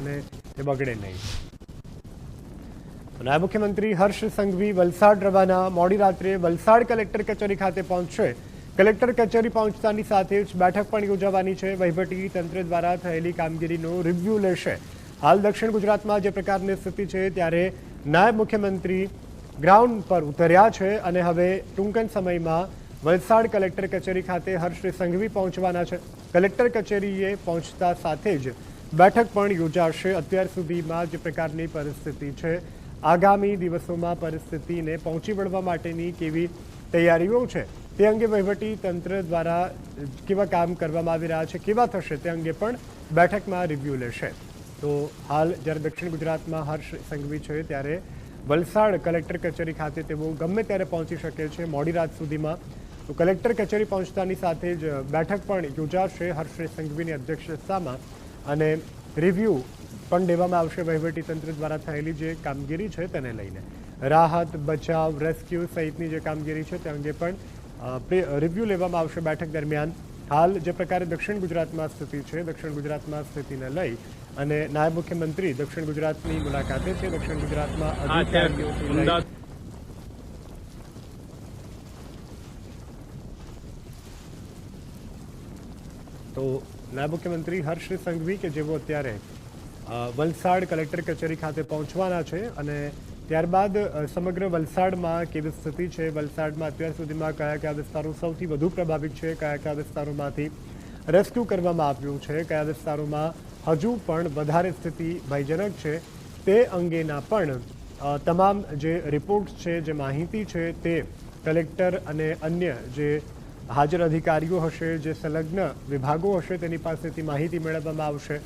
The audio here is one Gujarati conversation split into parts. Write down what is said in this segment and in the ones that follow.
અને તે બગડે નહીં। નાયબ મુખ્યમંત્રી હર્ષ સંઘવી વલસાડ રવાના। મોડી રાત્રે વલસાડ કલેક્ટર કચેરી ખાતે પહોંચશે। કલેક્ટર કચેરી પહોંચતાની સાથે જ બેઠક પણ યોજાવાની છે। વહીવટી તંત્ર દ્વારા થયેલી કામગીરીનો રિવ્યૂ લેશે। હાલ દક્ષિણ ગુજરાતમાં જે પ્રકારની સ્થિતિ છે ત્યારે નાયબ મુખ્યમંત્રી ગ્રાઉન્ડ પર ઉતર્યા છે અને હવે ટૂંક જ સમયમાં વલસાડ કલેક્ટર કચેરી ખાતે હર્ષ સંઘવી પહોંચવાના છે। કલેક્ટર કચેરીએ પહોંચતા સાથે જ બેઠક પણ યોજાશે। અત્યાર સુધીમાં જે પ્રકારની પરિસ્થિતિ છે, આગામી દિવસોમાં પરિસ્થિતિને પહોંચી વળવા માટેની કેવી તૈયારીઓ છે તે અંગે વહીવટી તંત્ર દ્વારા કેવા કામ કરવામાં આવી રહ્યા છે, કેવા થશે તે અંગે પણ બેઠકમાં રિવ્યૂ લેશે। તો હાલ જ્યારે દક્ષિણ ગુજરાતમાં હર્ષ સંઘવી છે ત્યારે વલસાડ કલેક્ટર કચેરી ખાતે તેઓ ગમે ત્યારે પહોંચી શકે છે મોડી રાત સુધીમાં। તો કલેક્ટર કચેરી પહોંચતાની સાથે જ બેઠક પણ યોજાશે હર્ષ સંઘવીની અધ્યક્ષતામાં અને રિવ્યૂ પણ લેવામાં આવશે વહીવટી તંત્ર દ્વારા થયેલી જે કામગીરી છે તેને લઈને। રાહત, બચાવ, રેસ્ક્યુ સહિતની જે કામગીરી છે તે અંગે પણ રિવ્યૂ લેવામાં આવશે બેઠક દરમિયાન। હાલ જે પ્રકારે દક્ષિણ ગુજરાતમાં સ્થિતિ છે, દક્ષિણ ગુજરાતમાં સ્થિતિને લઈ અને નાયબ મુખ્યમંત્રી દક્ષિણ ગુજરાતની મુલાકાતે છે। દક્ષિણ ગુજરાતમાં તો નાયબ મુખ્યમંત્રી હર્ષ સંઘવી કે જેઓ અત્યારે વલસાડ કલેક્ટર કચેરી ખાતે પહોંચવાના છે અને ત્યારબાદ સમગ્ર વલસાડમાં કેવી સ્થિતિ છે, વલસાડમાં અત્યાર સુધીમાં કયા કયા વિસ્તારો સૌથી વધુ પ્રભાવિત છે, કયા કયા વિસ્તારોમાંથી રેસ્ક્યુ કરવામાં આવ્યું છે, કયા વિસ્તારોમાં હજુ પણ વધારે સ્થિતિ ભયજનક છે તે અંગેના પણ તમામ જે રિપોર્ટ છે, જે માહિતી છે તે કલેક્ટર અને અન્ય જે હાજર અધિકારીઓ હશે, જે સંલગ્ન વિભાગો હશે તેની પાસેથી માહિતી મેળવવામાં આવશે।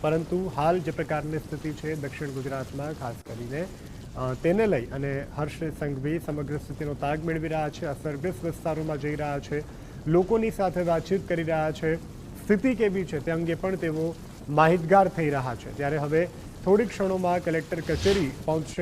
પરંતુ હાલ જે પ્રકારની સ્થિતિ છે દક્ષિણ ગુજરાતમાં ખાસ કરીને તેને લઈ અને હર્ષ સંઘવી સમગ્ર સ્થિતિનો તાગ મેળવી રહ્યા છે, અસરગ્રસ્ત વિસ્તારોમાં જઈ રહ્યા છે, લોકોની સાથે વાતચીત કરી રહ્યા છે, સ્થિતિ કેવી છે તે અંગે પણ તેઓ માહિતગાર થઈ રહ્યા છે। ત્યારે હવે થોડીક ક્ષણોમાં કલેક્ટર કચેરી પહોંચશે।